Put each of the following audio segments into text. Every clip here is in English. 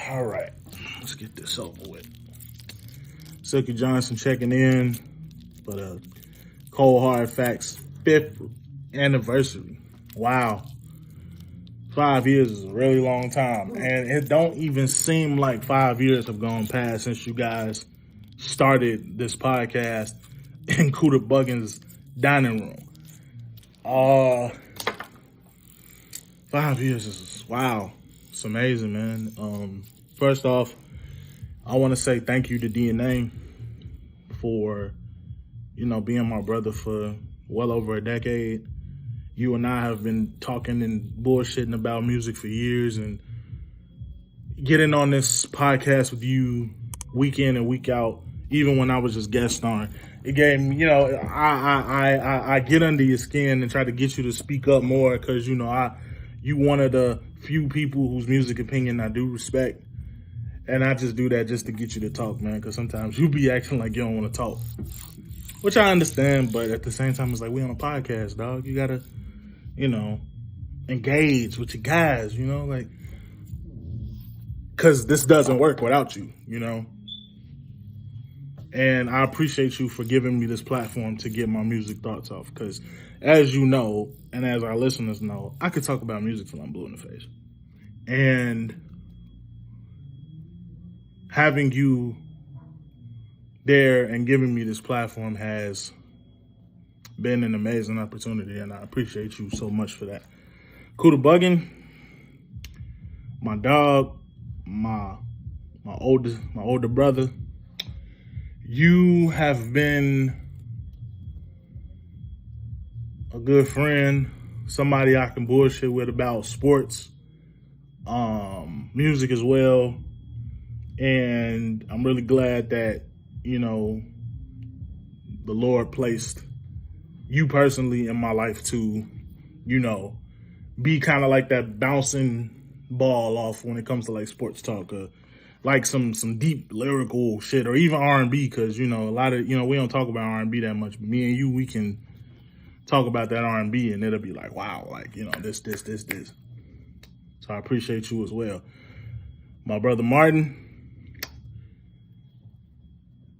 All right, let's get this over with. Silkyy Johnson checking in for the Cold Hard Facts 5th anniversary. Wow. 5 years is a really long time. And it don't even seem like 5 years have gone past since you guys started this podcast in Cooter Buggin's dining room. 5 years is, wow. It's amazing, man. First off, I want to say thank you to DNA for, being my brother for well over a decade. You and I have been talking and bullshitting about music for years, and getting on this podcast with you week in and week out, even when I was just guest starring, it gave me, I get under your skin and try to get you to speak up more because, you one of the few people whose music opinion I do respect. And I just do that just to get you to talk, man, because sometimes you be acting like you don't want to talk, which I understand. But at the same time, it's like, we on a podcast, dog. You got to, engage with your guys, because this doesn't work without you, And I appreciate you for giving me this platform to get my music thoughts off, because as you know, and as our listeners know, I could talk about music till I'm blue in the face. And having you there and giving me this platform has been an amazing opportunity, and I appreciate you so much for that. Cooter Buggin, my dog, my older brother, you have been a good friend, somebody I can bullshit with about sports, music as well. And I'm really glad that, the Lord placed you personally in my life to, be kind of like that bouncing ball off when it comes to like sports talk, like some deep lyrical shit, or even R&B, because, a lot of, we don't talk about R&B that much, but me and you, we can talk about that R&B and it'll be like, wow, like, this. So I appreciate you as well. My brother Martin,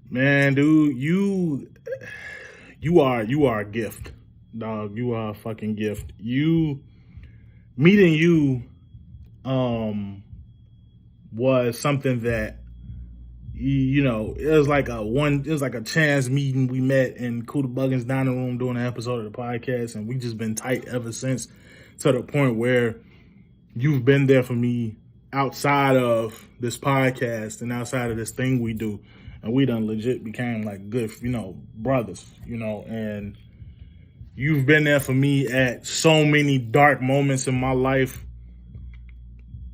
man, dude, you are a gift, dog. You are a fucking gift. Meeting you was something that, it was like a chance meeting. We met in Cooter Buggin's dining room doing an episode of the podcast, and we just been tight ever since, to the point where you've been there for me outside of this podcast and outside of this thing we do. And we done legit became like good, brothers, and you've been there for me at so many dark moments in my life,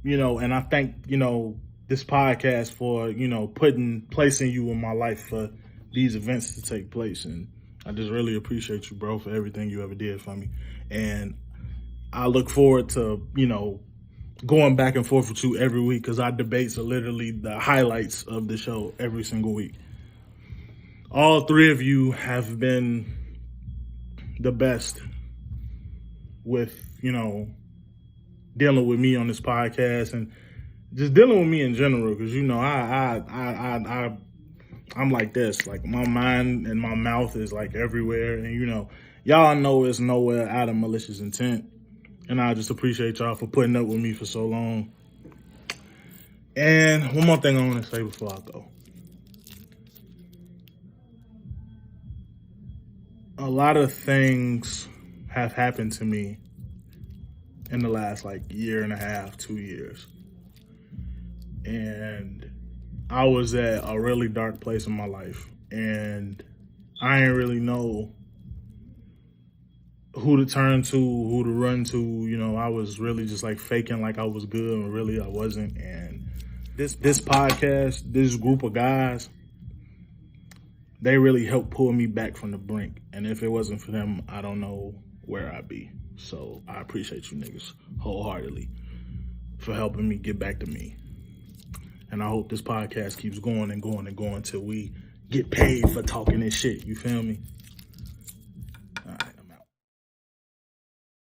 and I thank, this podcast for, placing you in my life for these events to take place. And I just really appreciate you, bro, for everything you ever did for me. And I look forward to, going back and forth with you every week, because our debates are literally the highlights of the show every single week. All three of you have been the best with, dealing with me on this podcast and just dealing with me in general, because, I'm like this, like my mind and my mouth is like everywhere. And, y'all know it's nowhere out of malicious intent. And I just appreciate y'all for putting up with me for so long. And one more thing I want to say before I go. A lot of things have happened to me in the last year and a half, 2 years. And I was at a really dark place in my life. And I didn't really know who to turn to, who to run to. I was really just faking like I was good, and really I wasn't. And this podcast, this group of guys, they really helped pull me back from the brink. And if it wasn't for them, I don't know where I'd be. So I appreciate you niggas wholeheartedly for helping me get back to me. And I hope this podcast keeps going and going and going till we get paid for talking this shit. You feel me?